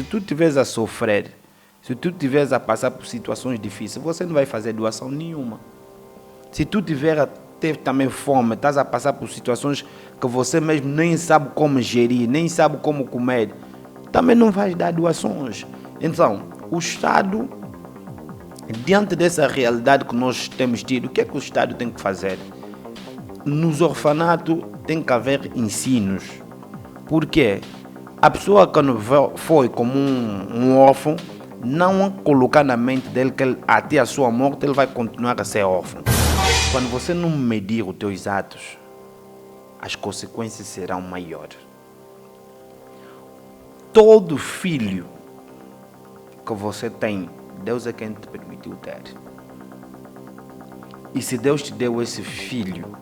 tu estiveres a sofrer, se tu estiveres a passar por situações difíceis, você não vai fazer doação nenhuma. Se tu tiver a ter também fome, estás a passar por situações que você mesmo nem sabe como gerir, nem sabe como comer, também não vais dar doações. Então, o Estado, diante dessa realidade que nós temos tido, o que é que o Estado tem que fazer? Nos orfanatos tem que haver ensinos. Por quê? A pessoa que foi como um órfão, não colocar na mente dele que até a sua morte ele vai continuar a ser órfão. Quando você não medir os teus atos, as consequências serão maiores. Todo filho que você tem, Deus é quem te permitiu ter. E se Deus te deu esse filho,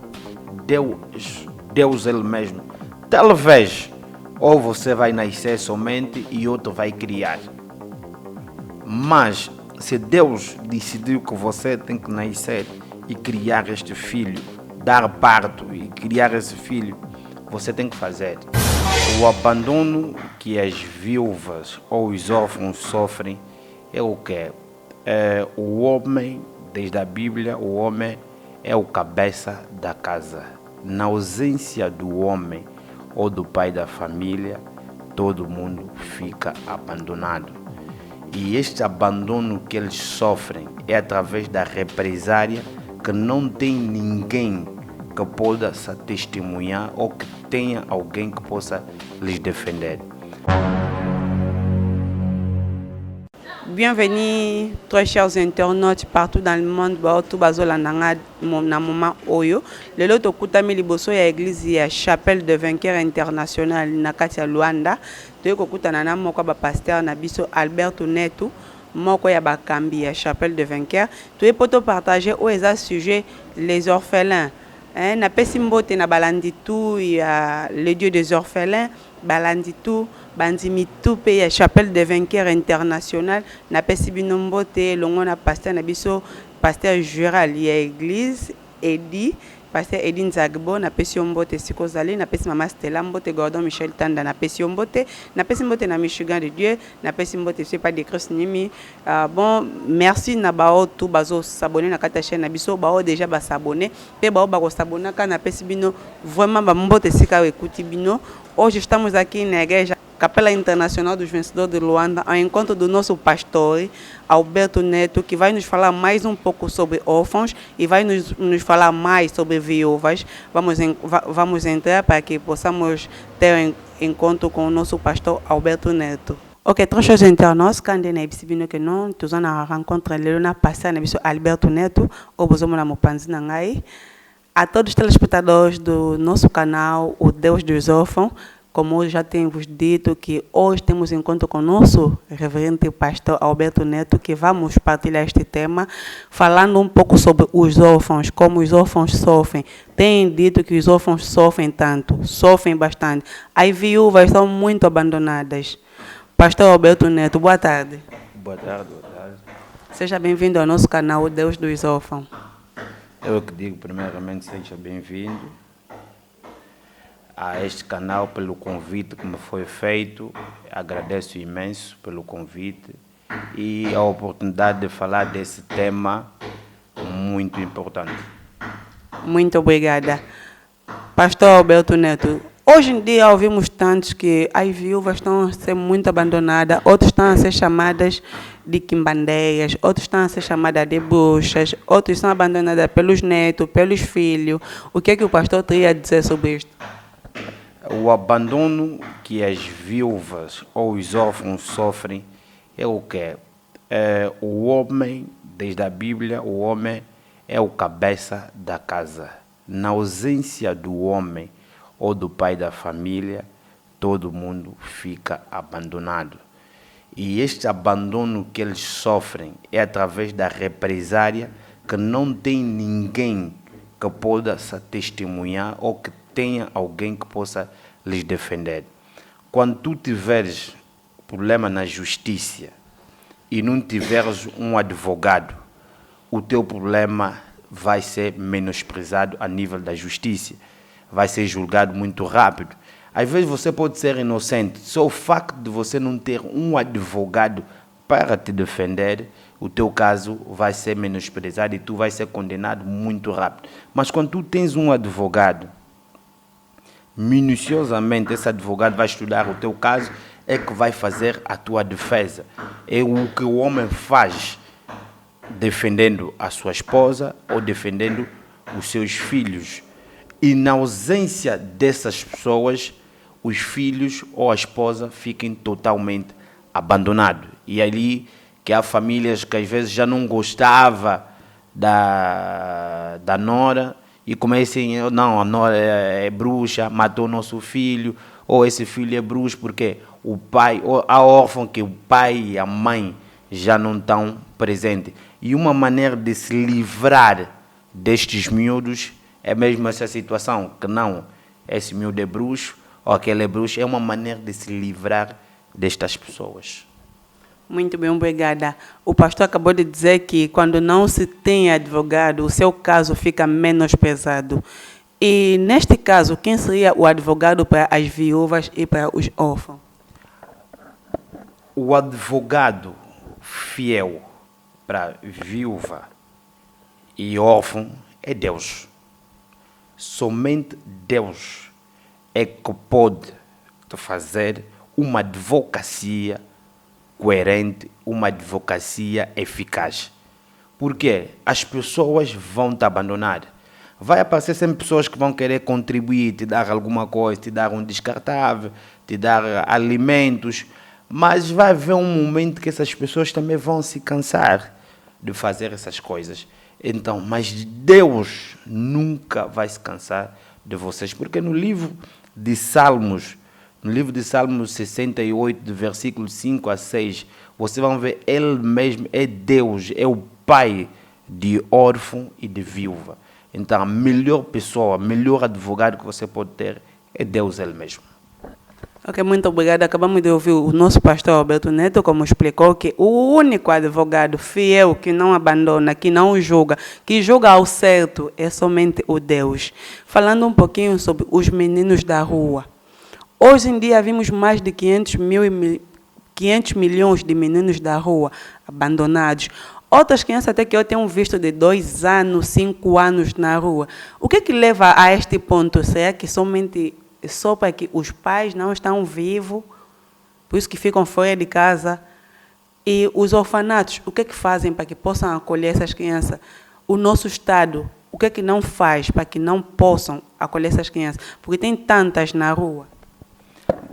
Deus ele mesmo, talvez ou você vai nascer somente e outro vai criar. Mas se Deus decidiu que você tem que nascer e criar este filho, dar parto e criar esse filho, você tem que fazer. O abandono que as viúvas ou os órfãos sofrem é o quê? O homem, desde a Bíblia, o homem é o cabeça da casa. Na ausência do homem ou do pai da família, todo mundo fica abandonado. E este abandono que eles sofrem é através da represária, que não tem ninguém que possa testemunhar ou que tenha alguém que possa lhes defender. Bienvenue, très chers internautes partout dans le monde. Tout bazola nanga na moment oyo. Lelo tokutami liboso ya église ya Chapelle de Vainqueur International na kati ya Luanda. Toyeko kutana na moko ba pasteur na biso Albert Netu, moko ya bakambi ya Chapelle de Vainqueur. Toyepo to partager au eza sujet les orphelins. Na pesi mbote na balandi tout ya le Dieu des orphelins, balandi tout bandimi tout pe ya Chapelle de Vainqueur International, na pesi bino mbote longo na pasteur na biso pasteur Jural ya église Edi, pasteur Edi Nzagbo, na pesi mbote sikozali, na pesi mama Stella mbote Gordon Michel Tanda, na pesi mbote na Michigan de Dieu, na pesi mbote c'est pas de Christ Nimi. Bon, merci na bao tout bazo s'abonner na kata chaîne na biso, bao déjà ba s'abonner, pe bao ba ko s'abonner quand na pesi bino vraiment ba mbote sika écouter bino. Hoje estamos aqui na igreja Capela Internacional dos Vencedores de Luanda, ao encontro do nosso pastor Alberto Neto, que vai nos falar mais um pouco sobre órfãos e vai nos falar mais sobre viúvas. Vamos entrar para que possamos ter encontro com o nosso pastor Alberto Neto. Ok, très chers internautes, quand on est ici, que nous avons rencontré le pasteur Alberto Neto, au besoin de Mopanzi Nangai. A todos os telespectadores do nosso canal, o Deus dos Órfãos, como eu já tenho vos dito, que hoje temos encontro com o nosso reverendo pastor Alberto Neto, que vamos partilhar este tema, falando um pouco sobre os órfãos, como os órfãos sofrem. Tem dito que os órfãos sofrem tanto, sofrem bastante. As viúvas são muito abandonadas. Pastor Alberto Neto, boa tarde. Boa tarde, boa tarde. Seja bem-vindo ao nosso canal, o Deus dos Órfãos. Eu que digo, primeiramente, seja bem-vindo a este canal pelo convite que me foi feito. Agradeço imenso pelo convite e a oportunidade de falar desse tema muito importante. Muito obrigada. Pastor Alberto Neto, hoje em dia ouvimos tantos que as viúvas estão a ser muito abandonadas, outros estão a ser chamadas de quimbandeias, outros estão a ser chamadas de bruxas, outros são abandonadas pelos netos, pelos filhos. O que é que o pastor teria a dizer sobre isto? O abandono que as viúvas ou os órfãos sofrem é o quê? O homem, desde a Bíblia, o homem é o cabeça da casa. Na ausência do homem ou do pai da família, todo mundo fica abandonado. E este abandono que eles sofrem é através da represária, que não tem ninguém que possa testemunhar ou que tenha alguém que possa lhes defender. Quando tu tiveres problema na justiça e não tiveres um advogado, o teu problema vai ser menosprezado a nível da justiça, vai ser julgado muito rápido. Às vezes você pode ser inocente, só o facto de você não ter um advogado para te defender, o teu caso vai ser menosprezado e tu vai ser condenado muito rápido. Mas quando tu tens um advogado, minuciosamente esse advogado vai estudar o teu caso, é que vai fazer a tua defesa. É o que o homem faz defendendo a sua esposa ou defendendo os seus filhos. E na ausência dessas pessoas, os filhos ou a esposa fiquem totalmente abandonados. E ali que há famílias que às vezes já não gostavam da nora e comecem, não, a nora é bruxa, matou nosso filho, ou esse filho é bruxo porque o pai, ou a órfã que o pai e a mãe já não estão presentes. E uma maneira de se livrar destes miúdos é mesmo essa situação, que não, esse miúdo é bruxo, ou aquele é bruxo, é uma maneira de se livrar destas pessoas. Muito bem, obrigada. O pastor acabou de dizer que quando não se tem advogado, o seu caso fica menos pesado. E neste caso, quem seria o advogado para as viúvas e para os órfãos? O advogado fiel para viúva e órfão é Deus. Somente Deus é que pode fazer uma advocacia coerente, uma advocacia eficaz. Porque as pessoas vão te abandonar. Vai aparecer sempre pessoas que vão querer contribuir, te dar alguma coisa, te dar um descartável, te dar alimentos, mas vai haver um momento que essas pessoas também vão se cansar de fazer essas coisas. Então, mas Deus nunca vai se cansar de vocês, porque no livro de Salmos 68, de versículos 5 a 6, vocês vão ver, Ele mesmo é Deus, é o Pai de órfão e de viúva. Então, a melhor pessoa, melhor advogado que você pode ter é Deus Ele mesmo. Ok, muito obrigada. Acabamos de ouvir o nosso pastor Alberto Neto, como explicou, que o único advogado fiel que não abandona, que não julga, que julga ao certo, é somente o Deus. Falando um pouquinho sobre os meninos da rua. Hoje em dia, vimos mais de 500 milhões de meninos da rua abandonados. Outras crianças até que eu tenho visto de 2 anos, 5 anos na rua. O que leva a este ponto? Será que somente só para que os pais não estão vivos, por isso que ficam fora de casa? E os orfanatos, o que fazem para que possam acolher essas crianças? O nosso Estado, o que não faz para que não possam acolher essas crianças? Porque tem tantas na rua.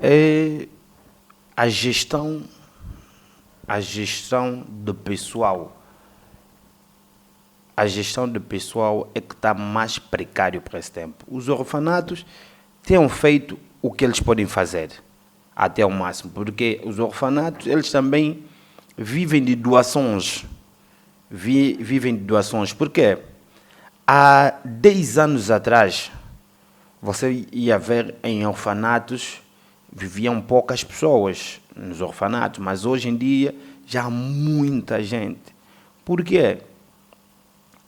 É a gestão do pessoal. A gestão do pessoal é que está mais precário para esse tempo. Os orfanatos têm feito o que eles podem fazer, até o máximo, porque os orfanatos, eles também vivem de doações. Vivem de doações, porque há 10 anos atrás, você ia ver em orfanatos, viviam poucas pessoas nos orfanatos, mas hoje em dia já há muita gente. Por quê?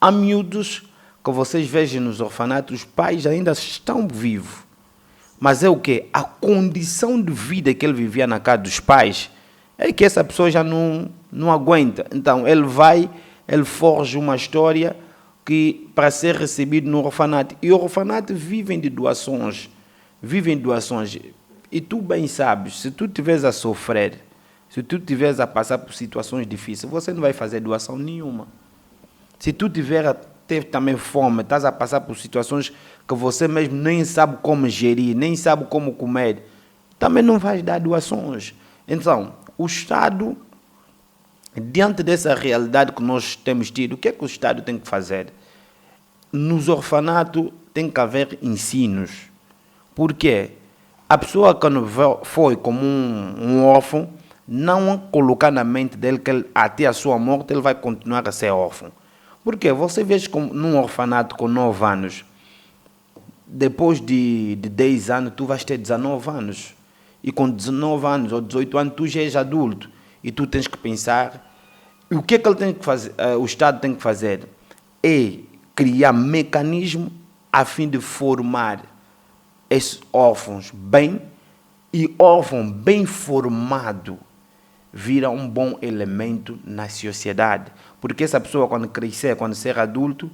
Há miúdos que vocês vejam nos orfanatos, os pais ainda estão vivos. Mas é o quê? A condição de vida que ele vivia na casa dos pais é que essa pessoa já não aguenta. Então, ele forja uma história que para ser recebido no orfanato. E o orfanato vivem de doações. E tu bem sabes, se tu estiveres a sofrer, se tu estiveres a passar por situações difíceis, você não vai fazer doação nenhuma. Se tu tiver a ter também fome, estás a passar por situações que você mesmo nem sabe como gerir, nem sabe como comer, também não vais dar doações. Então, o Estado, diante dessa realidade que nós temos tido, o que é que o Estado tem que fazer? Nos orfanatos tem que haver ensinos. Por quê? A pessoa quando foi como um órfão, não colocar na mente dele que até a sua morte ele vai continuar a ser órfão. Porque você vê como num orfanato com 9 anos, depois de 10 anos, tu vais ter 19 anos. E com 19 anos ou 18 anos, tu já és adulto. E tu tens que pensar. E o que é que ele tem que fazer? O Estado tem que fazer? É criar mecanismo a fim de formar esses órfãos bem E órfão bem formado vira um bom elemento na sociedade. Porque essa pessoa, quando crescer, quando ser adulto,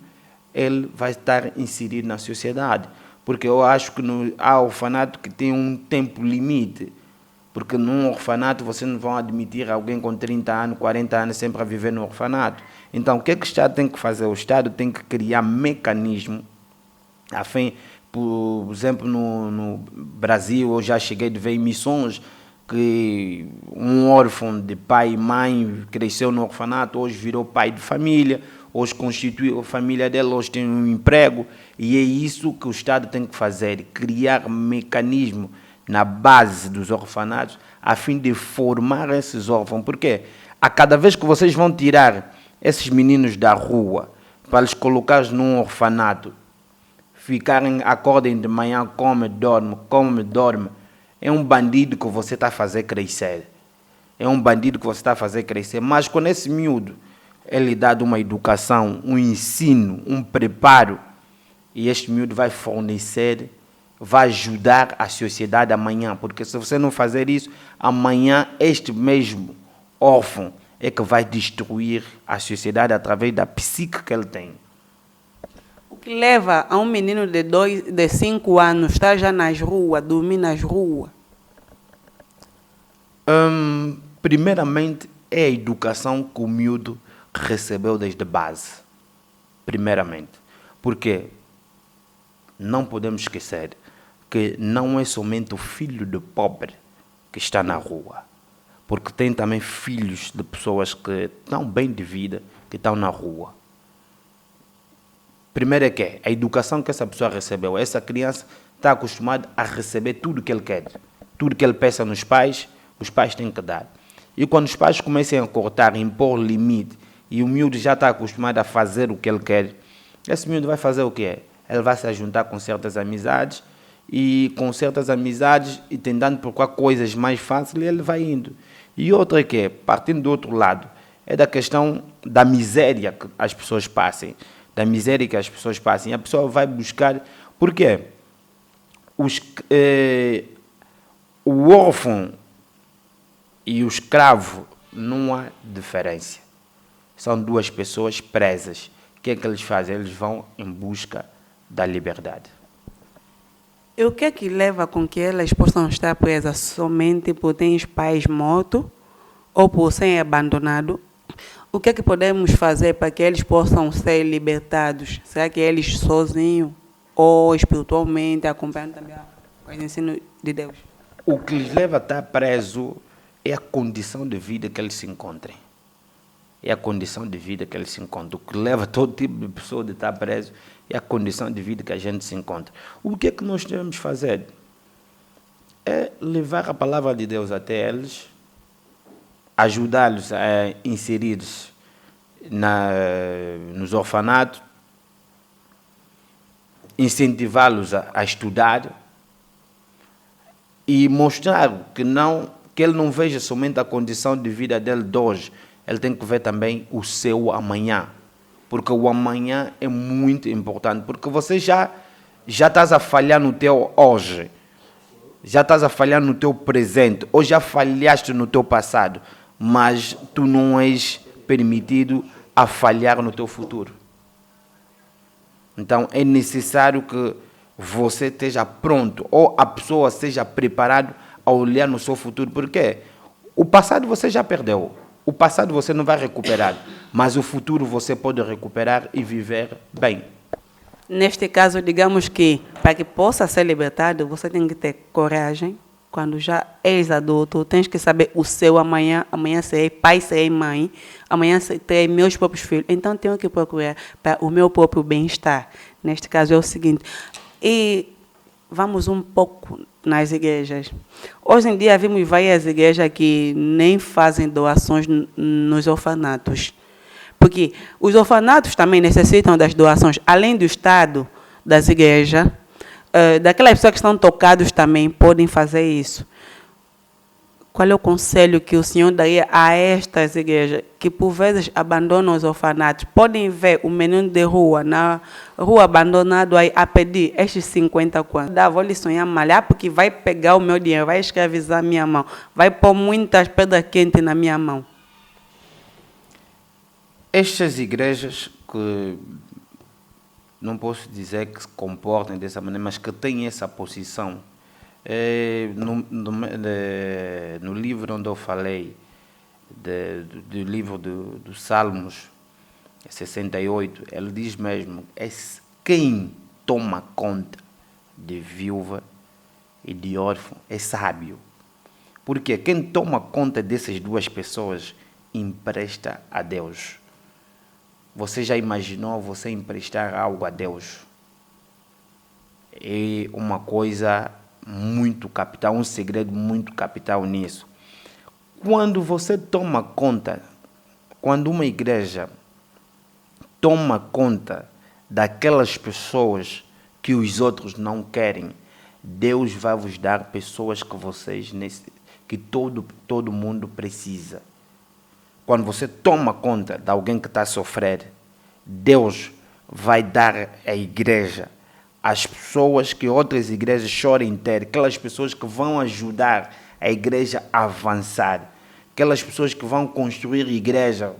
ele vai estar inserido na sociedade. Porque eu acho que há orfanato que tem um tempo limite. Porque num orfanato você não vai admitir alguém com 30 anos, 40 anos sempre a viver no orfanato. Então, o que o Estado tem que fazer? O Estado tem que criar mecanismo a fim, por exemplo, no Brasil, eu já cheguei a ver emissões que um órfão de pai e mãe cresceu no orfanato, hoje virou pai de família, hoje constituiu a família dele, hoje tem um emprego, e é isso que o Estado tem que fazer, criar mecanismo na base dos orfanatos, a fim de formar esses órfãos. Porque a cada vez que vocês vão tirar esses meninos da rua para os colocar num orfanato, ficarem, acordem de manhã, come, dorme, é um bandido que você está a fazer crescer. É um bandido que você está a fazer crescer. Mas com esse miúdo, ele dá uma educação, um ensino, um preparo, e este miúdo vai fornecer, vai ajudar a sociedade amanhã. Porque se você não fazer isso, amanhã este mesmo órfão é que vai destruir a sociedade através da psique que ele tem. O que leva a um menino de 5 anos estar já nas ruas, dormir nas ruas? Primeiramente, é a educação que o miúdo recebeu desde a base. Primeiramente. Porque não podemos esquecer que não é somente o filho do pobre que está na rua. Porque tem também filhos de pessoas que estão bem de vida, que estão na rua. Primeiro é que a educação que essa pessoa recebeu. Essa criança está acostumada a receber tudo que ele quer. Tudo que ele peça nos pais, os pais têm que dar. E quando os pais começam a cortar, a impor limite, e o miúdo já está acostumado a fazer o que ele quer, esse miúdo vai fazer o quê? Ele vai se juntar com certas amizades, e com certas amizades, e tentando procurar coisas mais fáceis, ele vai indo. E outra é que, partindo do outro lado, é da questão da miséria que as pessoas passem. Da miséria que as pessoas passem. A pessoa vai buscar... Por quê? O órfão e o escravo não há diferença. São duas pessoas presas. O que é que eles fazem? Eles vão em busca da liberdade. E o que é que leva com que elas possam estar presas somente por terem os pais mortos ou por serem abandonados? O que é que podemos fazer para que eles possam ser libertados? Será que eles sozinhos ou espiritualmente, acompanhando também o ensino de Deus? O que lhes leva a estar preso é a condição de vida que eles se encontrem. É a condição de vida que eles se encontram. O que leva todo tipo de pessoa a estar preso é a condição de vida que a gente se encontra. O que é que nós devemos fazer? É levar a palavra de Deus até eles, ajudá-los a inserir-se nos orfanatos, incentivá-los a estudar e mostrar que ele não veja somente a condição de vida dele de hoje, ele tem que ver também o seu amanhã, porque o amanhã é muito importante, porque você já estás a falhar no teu hoje, já estás a falhar no teu presente, ou já falhaste no teu passado, mas tu não és permitido a falhar no teu futuro. Então é necessário que você esteja pronto, ou a pessoa esteja preparada a olhar no seu futuro, porque o passado você já perdeu, o passado você não vai recuperar, mas o futuro você pode recuperar e viver bem. Neste caso, digamos que para que possa ser libertado, você tem que ter coragem. Quando já és adulto, tens que saber o seu amanhã. Amanhã serei pai, serei mãe. Amanhã terei meus próprios filhos. Então, tenho que procurar para o meu próprio bem-estar. Neste caso, é o seguinte. E vamos um pouco nas igrejas. Hoje em dia, vimos várias igrejas que nem fazem doações nos orfanatos. Porque os orfanatos também necessitam das doações, além do Estado, das igrejas. Daquelas pessoas que estão tocadas também podem fazer isso. Qual é o conselho que o senhor daria a estas igrejas que por vezes abandonam os orfanatos? Podem ver o menino de rua, na rua abandonado aí a pedir estes 50 contos. Vou lhe sonhar malhar porque vai pegar o meu dinheiro, vai escravizar a minha mão, vai pôr muitas pedras quentes na minha mão. Estas igrejas que não posso dizer que se comportem dessa maneira, mas que têm essa posição. No livro onde eu falei, do livro dos Salmos 68, ele diz mesmo, quem toma conta de viúva e de órfão é sábio. Porque quem toma conta dessas duas pessoas empresta a Deus. Você já imaginou você emprestar algo a Deus? É uma coisa muito capital, um segredo muito capital nisso. Quando você toma conta, quando uma igreja toma conta daquelas pessoas que os outros não querem, Deus vai vos dar pessoas que todo mundo precisa. Quando você toma conta de alguém que está a sofrer, Deus vai dar à igreja as pessoas que outras igrejas chorem ter, aquelas pessoas que vão ajudar a igreja a avançar, aquelas pessoas que vão construir igreja.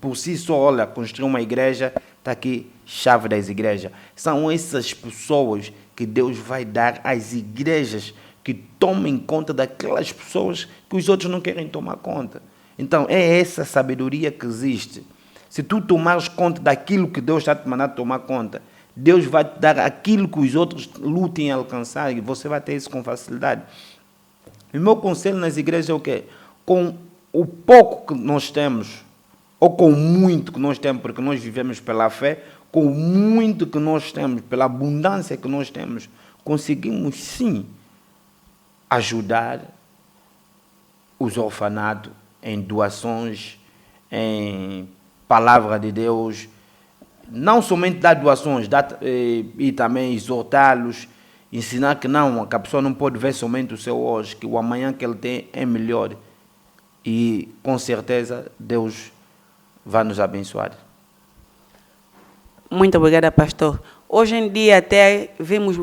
Por si só, olha, construir uma igreja, está aqui, chave das igrejas. São essas pessoas que Deus vai dar às igrejas que tomem conta daquelas pessoas que os outros não querem tomar conta. Então, é essa sabedoria que existe. Se tu tomares conta daquilo que Deus está te mandando tomar conta, Deus vai te dar aquilo que os outros lutem a alcançar e você vai ter isso com facilidade. O meu conselho nas igrejas é o quê? Com o pouco que nós temos, ou com muito que nós temos, porque nós vivemos pela fé, com muito que nós temos, pela abundância que nós temos, conseguimos sim ajudar os orfanatos em doações, em palavra de Deus, não somente dar doações, e também exortá-los, ensinar que a pessoa não pode ver somente o seu hoje, que o amanhã que ele tem é melhor. E com certeza Deus vai nos abençoar. Muito obrigada, pastor. Hoje em dia até vemos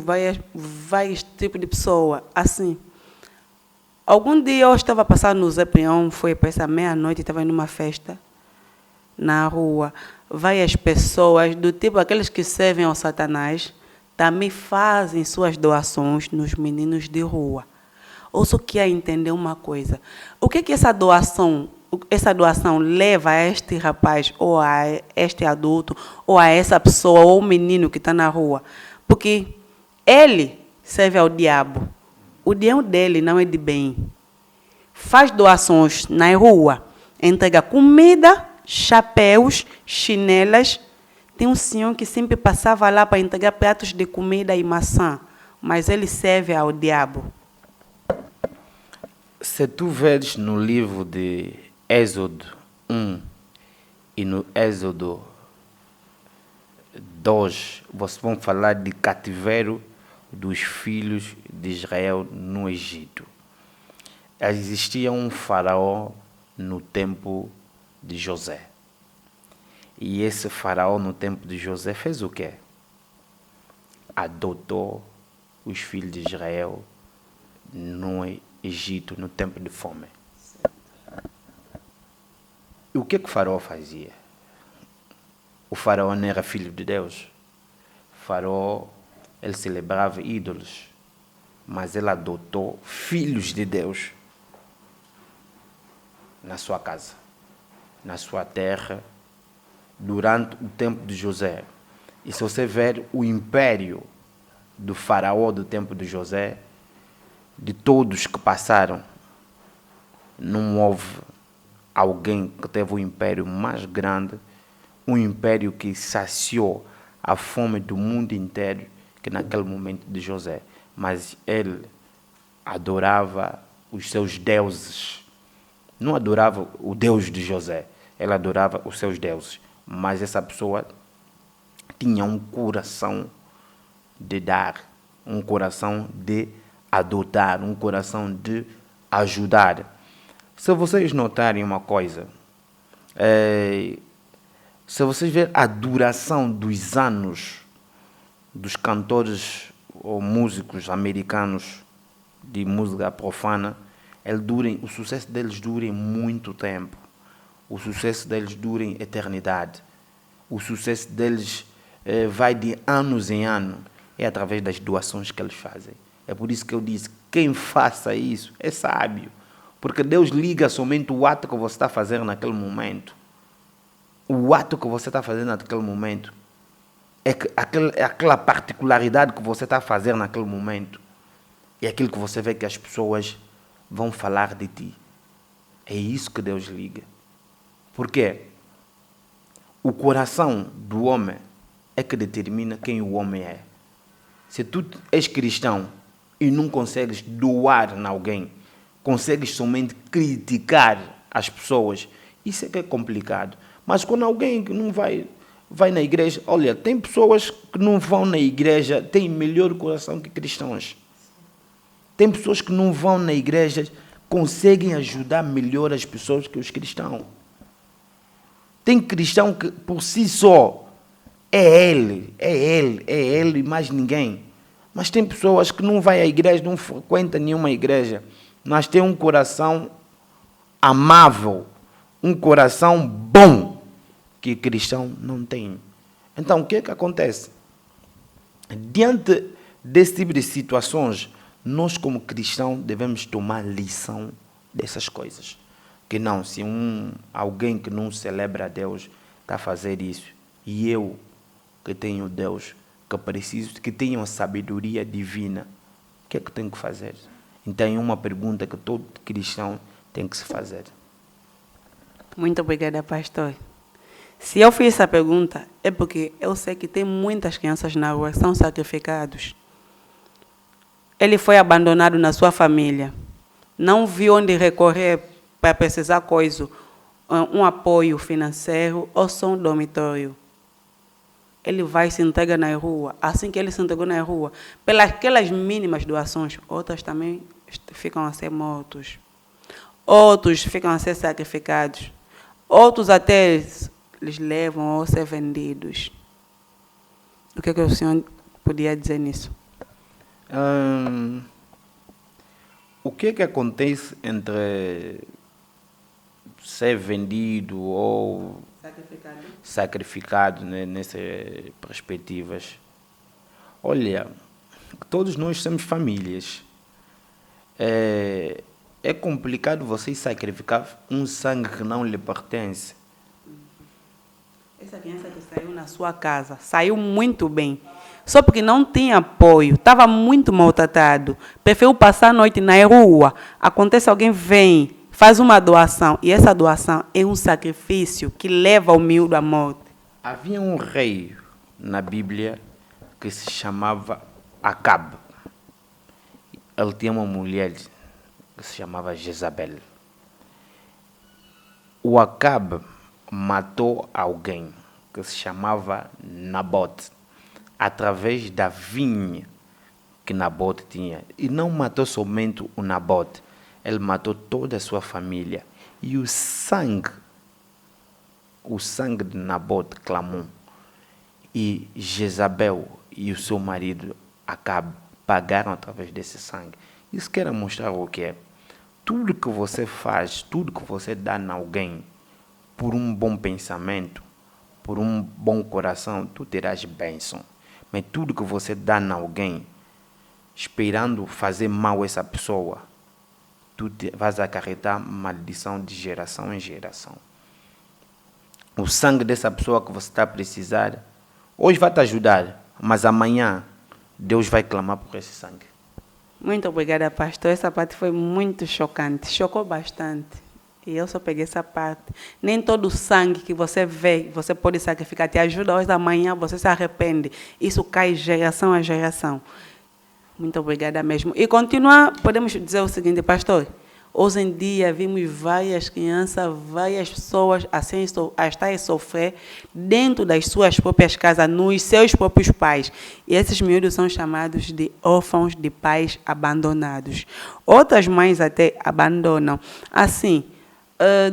vários tipos de pessoas assim. Algum dia eu estava passando no Zé Pinhão, foi para essa meia-noite, estava em uma festa na rua. Várias pessoas, do tipo aqueles que servem ao Satanás, também fazem suas doações nos meninos de rua. Eu só queria entender uma coisa. O que essa doação leva a este rapaz, ou a este adulto, ou a essa pessoa, ou o menino que está na rua? Porque ele serve ao diabo. O dinheiro dele não é de bem. Faz doações na rua, entrega comida, chapéus, chinelas. Tem um senhor que sempre passava lá para entregar pratos de comida e maçã, mas ele serve ao diabo. Se tu veres no livro de Êxodo 1 e no Êxodo 2, vocês vão falar de cativeiro dos filhos de Israel no Egito. Existia um faraó no tempo de José. E esse faraó no tempo de José fez o quê? Adotou os filhos de Israel no Egito, no tempo de fome. E o que o faraó fazia? O faraó não era filho de Deus. O faraó, ele celebrava ídolos, mas ele adotou filhos de Deus na sua casa, na sua terra, durante o tempo de José. E se você ver o império do faraó do tempo de José, de todos que passaram, não houve alguém que teve o império mais grande, um império que saciou a fome do mundo inteiro, que naquele momento de José. Mas ele adorava os seus deuses. Não adorava o Deus de José, ele adorava os seus deuses. Mas essa pessoa tinha um coração de dar, um coração de adotar, um coração de ajudar. Se vocês notarem uma coisa, se vocês verem a duração dos anos dos cantores ou músicos americanos de música profana, o sucesso deles dura muito tempo. O sucesso deles dura eternidade. O sucesso deles vai de anos em ano. É através das doações que eles fazem. É por isso que eu disse, quem faça isso é sábio. Porque Deus liga somente o ato que você está fazendo naquele momento. O ato que você está fazendo naquele momento. É aquela particularidade que você está fazendo naquele momento. É aquilo que você vê que as pessoas vão falar de ti. É isso que Deus liga. Por quê? O coração do homem é que determina quem o homem é. Se tu és cristão e não consegues doar em alguém, consegues somente criticar as pessoas, isso é que é complicado. Mas quando alguém que não vai na igreja, olha, tem pessoas que não vão na igreja, têm melhor coração que cristãos. Tem pessoas que não vão na igreja, conseguem ajudar melhor as pessoas que os cristãos. Tem cristão que por si só é ele e mais ninguém. Mas tem pessoas que não vão à igreja, não frequentam nenhuma igreja, mas têm um coração amável, um coração bom, que cristão não tem. Então, o que é que acontece? Diante desse tipo de situações, nós como cristãos devemos tomar lição dessas coisas. Que não, se alguém que não celebra a Deus está a fazer isso, e eu que tenho Deus, que preciso, que tenho a sabedoria divina, o que é que tenho que fazer? Então é uma pergunta que todo cristão tem que se fazer. Muito obrigada, pastor. Se eu fiz essa pergunta, é porque eu sei que tem muitas crianças na rua que são sacrificados. Ele foi abandonado na sua família. Não viu onde recorrer para precisar coisa, um apoio financeiro ou só um dormitório. Ele vai e se entrega na rua. Assim que ele se entregou na rua, pelas aquelas mínimas doações, outras também ficam a ser mortos. Outros ficam a ser sacrificados. Outros até eles levam a ser vendidos. O que o senhor podia dizer nisso? O que acontece entre ser vendido ou sacrificado, né, nessas perspectivas? Olha, todos nós somos famílias. É complicado você sacrificar um sangue que não lhe pertence. Essa criança que saiu na sua casa, saiu muito bem. Só porque não tinha apoio, estava muito maltratado. Preferiu passar a noite na rua. Acontece, alguém vem, faz uma doação. E essa doação é um sacrifício que leva o miúdo à morte. Havia um rei na Bíblia que se chamava Acabe. Ele tinha uma mulher que se chamava Jezabel. O Acabe matou alguém que se chamava Nabote, através da vinha que Nabote tinha. E não matou somente o Nabote, ele matou toda a sua família. E o sangue de Nabote clamou. E Jezabel e o seu marido Acabe pagaram através desse sangue. Isso quer mostrar o que é. Tudo que você faz, tudo que você dá a alguém, por um bom pensamento, por um bom coração, tu terás bênção. Mas tudo que você dá a alguém, esperando fazer mal a essa pessoa, tu vais acarretar maldição de geração em geração. O sangue dessa pessoa que você está a precisar, hoje vai te ajudar, mas amanhã Deus vai clamar por esse sangue. Muito obrigada, pastor. Essa parte foi muito chocante, chocou bastante. E eu só peguei essa parte. Nem todo o sangue que você vê, você pode sacrificar, te ajuda hoje, amanhã você se arrepende. Isso cai geração a geração. Muito obrigada mesmo. E continuar, podemos dizer o seguinte, pastor, Hoje em dia, vimos várias crianças, várias pessoas a estar a sofrer dentro das suas próprias casas, nos seus próprios pais. E esses miúdos são chamados de órfãos de pais abandonados. Outras mães até abandonam. Assim,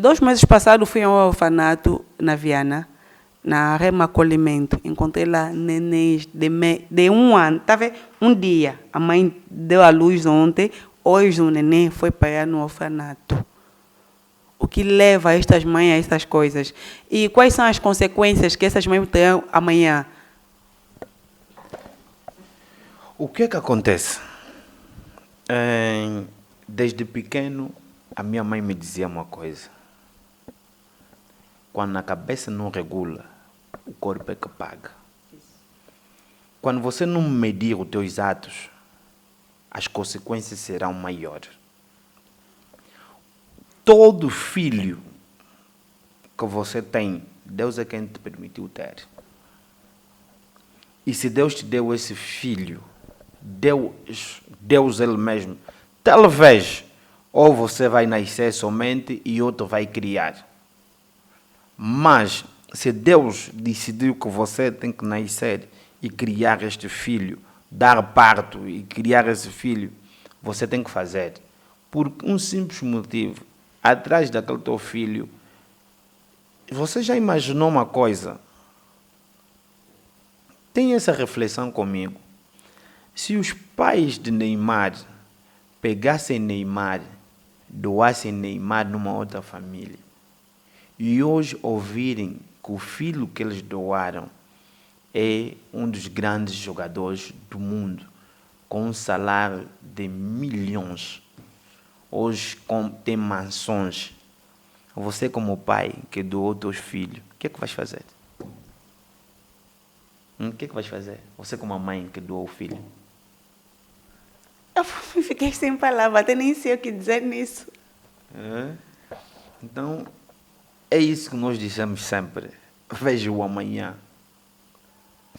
2 meses passados fui a um orfanato na Viana, na Rema Acolhimento. Encontrei lá nenéns de 1 ano. Tá vendo? Um dia, a mãe deu à luz ontem, hoje o neném foi parar no orfanato. O que leva estas mães a estas coisas? E quais são as consequências que essas mães terão amanhã? O que é que acontece? Desde pequeno, a minha mãe me dizia uma coisa. Quando a cabeça não regula, o corpo é que paga. Quando você não medir os teus atos, as consequências serão maiores. Todo filho que você tem, Deus é quem te permitiu ter. E se Deus te deu esse filho, Deus ele mesmo, talvez, ou você vai nascer somente e outro vai criar. Mas, se Deus decidiu que você tem que nascer e criar este filho, dar parto e criar esse filho, você tem que fazer. Por um simples motivo. Atrás daquele teu filho, você já imaginou uma coisa? Tenha essa reflexão comigo. Se os pais de Neymar pegassem Neymar, doassem Neymar numa outra família, e hoje ouvirem que o filho que eles doaram é um dos grandes jogadores do mundo, com um salário de milhões, hoje tem mansões. Você como pai que doou teus filhos, o que é que vais fazer? O que é que vais fazer? Você como a mãe que doou o filho. Eu fiquei sem palavras, até nem sei o que dizer nisso. Então, é isso que nós dizemos sempre. Veja o amanhã.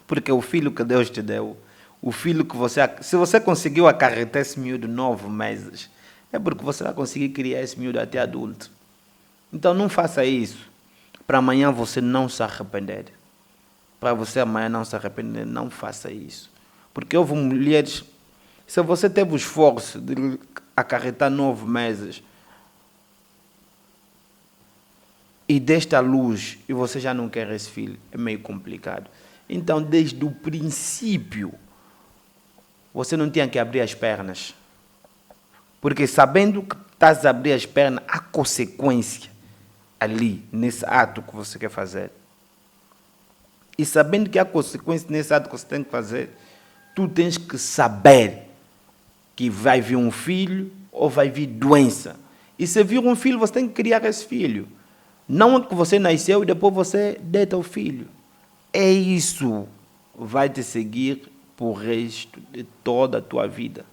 Porque o filho que Deus te deu, o filho que você... Se você conseguiu acarretar esse miúdo 9 meses, é porque você vai conseguir criar esse miúdo até adulto. Então não faça isso. Para amanhã você não se arrepender. Para você amanhã não se arrepender, não faça isso. Porque houve mulheres... Se você teve o esforço de acarretar 9 meses e deste à luz e você já não quer esse filho, é meio complicado. Então, desde o princípio, você não tinha que abrir as pernas. Porque sabendo que estás a abrir as pernas, há consequência ali, nesse ato que você quer fazer. E sabendo que há consequência nesse ato que você tem que fazer, tu tens que saber que vai vir um filho ou vai vir doença. E se vir um filho, você tem que criar esse filho. Não é que você nasceu e depois você deita o filho. É isso vai te seguir por resto de toda a tua vida.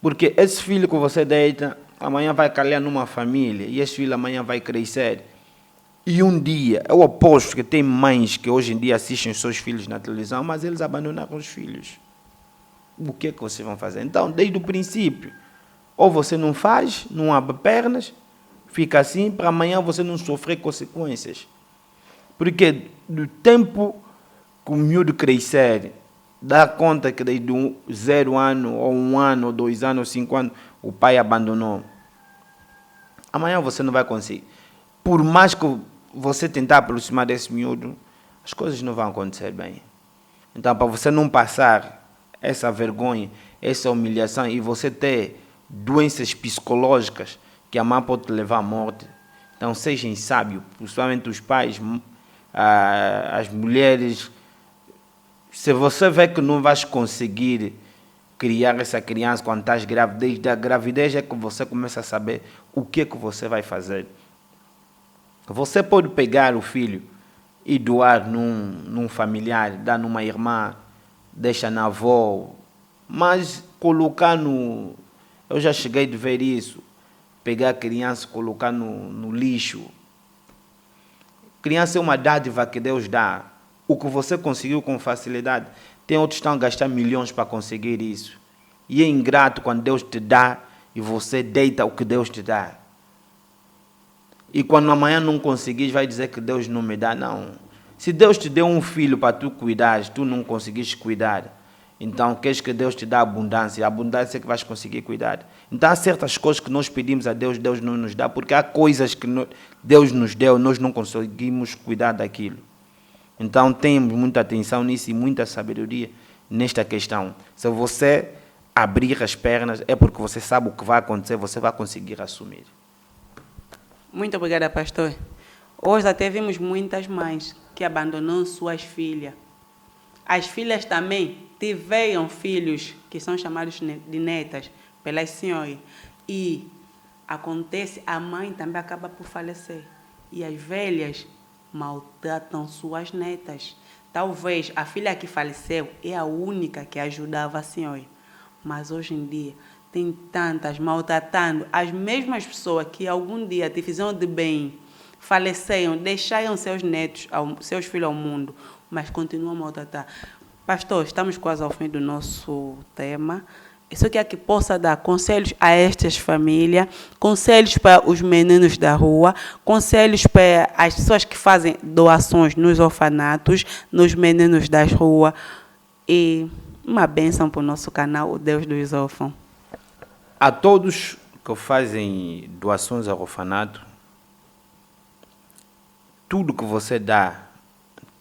Porque esse filho que você deita, amanhã vai calhar numa família, e esse filho amanhã vai crescer. E um dia, eu aposto que tem mães que hoje em dia assistem os seus filhos na televisão, mas eles abandonaram os filhos. O que é que vocês vão fazer? Então, desde o princípio, ou você não faz, não abre pernas, fica assim, para amanhã você não sofrer consequências. Porque do tempo que o miúdo crescer, dá conta que desde 0 ano, ou 1 ano, ou 2 anos, ou 5 anos, o pai abandonou. Amanhã você não vai conseguir. Por mais que você tentar aproximar desse miúdo, as coisas não vão acontecer bem. Então, para você não passar essa vergonha, essa humilhação e você ter doenças psicológicas que a mãe pode te levar à morte, então sejam sábios, principalmente os pais, as mulheres. Se você vê que não vais conseguir criar essa criança quando estás grávida, desde a gravidez é que você começa a saber o que é que você vai fazer. Você pode pegar o filho e doar num familiar, dar numa irmã, deixa na avó, mas colocar no... Eu já cheguei a ver isso, pegar a criança e colocar no lixo. Criança é uma dádiva que Deus dá. O que você conseguiu com facilidade, tem outros que estão a gastar milhões para conseguir isso. E é ingrato quando Deus te dá e você deita o que Deus te dá. E quando amanhã não conseguires, vai dizer que Deus não me dá, não. Se Deus te deu um filho para tu cuidares, tu não conseguiste cuidar, então queres que Deus te dê abundância, a abundância é que vais conseguir cuidar. Então há certas coisas que nós pedimos a Deus, Deus não nos dá, porque há coisas que Deus nos deu, nós não conseguimos cuidar daquilo. Então temos muita atenção nisso e muita sabedoria nesta questão. Se você abrir as pernas, é porque você sabe o que vai acontecer, você vai conseguir assumir. Muito obrigada, pastor. Hoje até vimos muitas mães que abandonaram suas filhas. As filhas também tiveram filhos que são chamados de netas pelas senhoras. E acontece, a mãe também acaba por falecer. E as velhas maltratam suas netas. Talvez a filha que faleceu é a única que ajudava a senhora. Mas hoje em dia tem tantas maltratando as mesmas pessoas que algum dia te fizeram de bem, faleceram, deixaram seus netos, seus filhos ao mundo, mas continuam a maltratar. Pastor, estamos quase ao fim do nosso tema. Eu só quero que possa dar conselhos a estas famílias, conselhos para os meninos da rua, conselhos para as pessoas que fazem doações nos orfanatos, nos meninos das ruas, e uma bênção para o nosso canal, o Deus dos Órfãos. A todos que fazem doações ao orfanato, tudo que você dá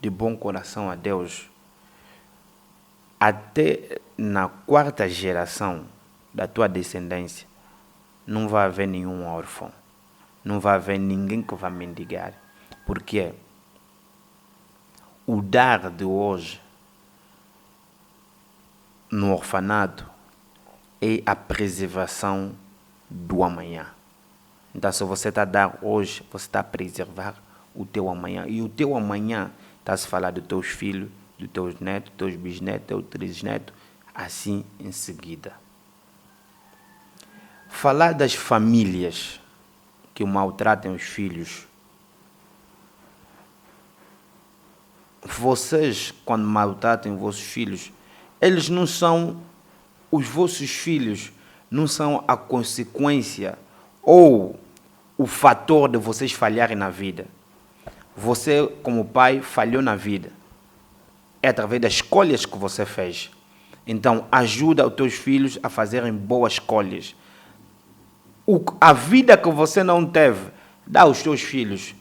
de bom coração a Deus, até na 4ª geração da tua descendência, não vai haver nenhum órfão, não vai haver ninguém que vai mendigar. Porque o dar de hoje no orfanato é a preservação do amanhã. Então, se você está a dar hoje, você está a preservar o teu amanhã. E o teu amanhã está a se falar dos teus filhos, dos teus netos, dos teus bisnetos, dos teus trisnetos, assim em seguida. Falar das famílias que maltratam os filhos. Vocês, quando maltratam os vossos filhos, eles não são, os vossos filhos não são a consequência ou o fator de vocês falharem na vida. Você, como pai, falhou na vida. É através das escolhas que você fez. Então, ajuda os teus filhos a fazerem boas escolhas. A vida que você não teve, dá aos teus filhos,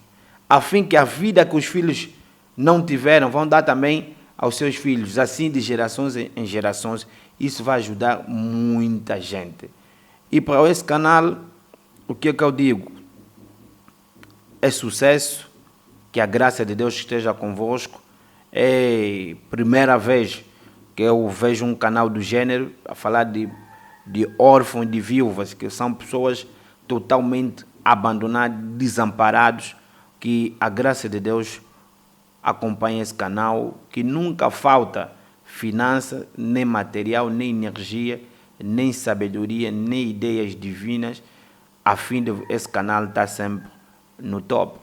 a fim que a vida que os filhos não tiveram, vão dar também aos seus filhos, assim de gerações em gerações. Isso vai ajudar muita gente. E para esse canal, o que é que eu digo? É sucesso, que a graça de Deus esteja convosco. É a primeira vez que eu vejo um canal do gênero a falar de órfãos e de viúvas, que são pessoas totalmente abandonadas, desamparados, que a graça de Deus acompanha esse canal, que nunca falta finança, nem material, nem energia, nem sabedoria, nem ideias divinas, a fim de esse canal estar sempre no top.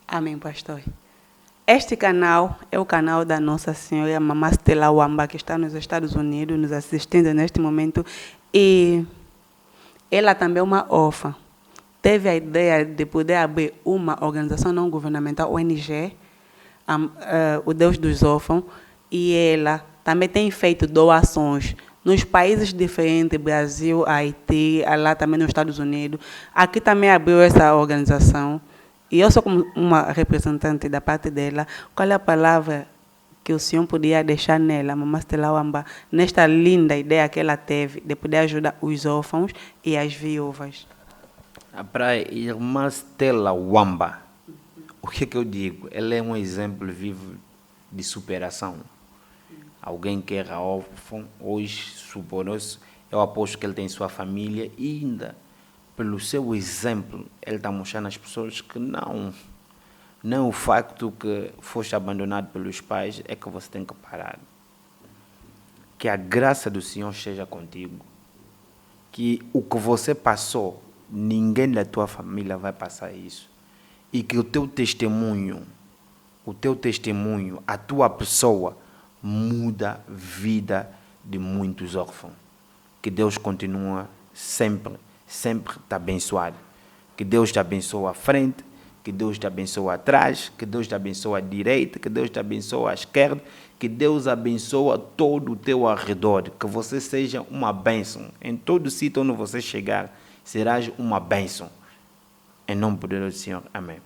Amém, pastor. Este canal é o canal da Nossa Senhora Mamã Stella Wamba, que está nos Estados Unidos, nos assistindo neste momento. E ela também é uma órfã. Teve a ideia de poder abrir uma organização não governamental, ONG, o Deus dos Órfãos, e ela também tem feito doações nos países diferentes, Brasil, Haiti, lá também nos Estados Unidos. Aqui também abriu essa organização. E eu sou como uma representante da parte dela. Qual é a palavra que o senhor podia deixar nela, Mamã Stella Wamba, nesta linda ideia que ela teve de poder ajudar os órfãos e as viúvas? Para a irmã Stella Wamba, o que eu digo? Ela é um exemplo vivo de superação. Alguém que era órfão, hoje, supor-se, eu aposto que ele tem sua família e ainda, pelo seu exemplo, ele está mostrando às pessoas que não o facto que foste abandonado pelos pais é que você tem que parar. Que a graça do Senhor esteja contigo. Que o que você passou, ninguém da tua família vai passar isso. E que o teu testemunho, a tua pessoa, muda a vida de muitos órfãos. Que Deus continue sempre te abençoar. Que Deus te abençoe à frente, que Deus te abençoe atrás, que Deus te abençoe à direita, que Deus te abençoe à esquerda, que Deus abençoe todo o teu arredor, que você seja uma bênção. Em todo sítio onde você chegar, serás uma bênção. Em nome poderoso do Senhor. Amém.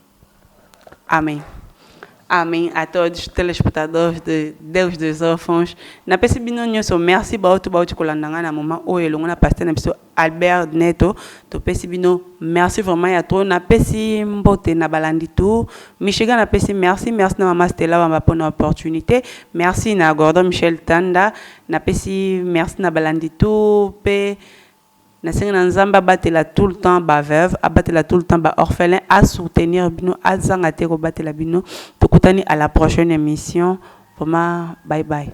Amém. Amém a todos os telespectadores de Deus dos Órfãos. Na percebino nyoso merci beaucoup kolandanga na moment oyo longo na pasteur na biso Albert Neto to percebino merci vraiment ya trop na pesi mbote na balandi tout Michigan na pesi merci na mama Stella wamba pour l'opportunité merci na Gordon Michel Tanda na pesi merci na balandi tout pe na senga nzamba batela tout le temps ba veuve abatela tout le temps ba orphelin à soutenir bino azanga te ko batela bino tokutani à la prochaine émission. Bye bye.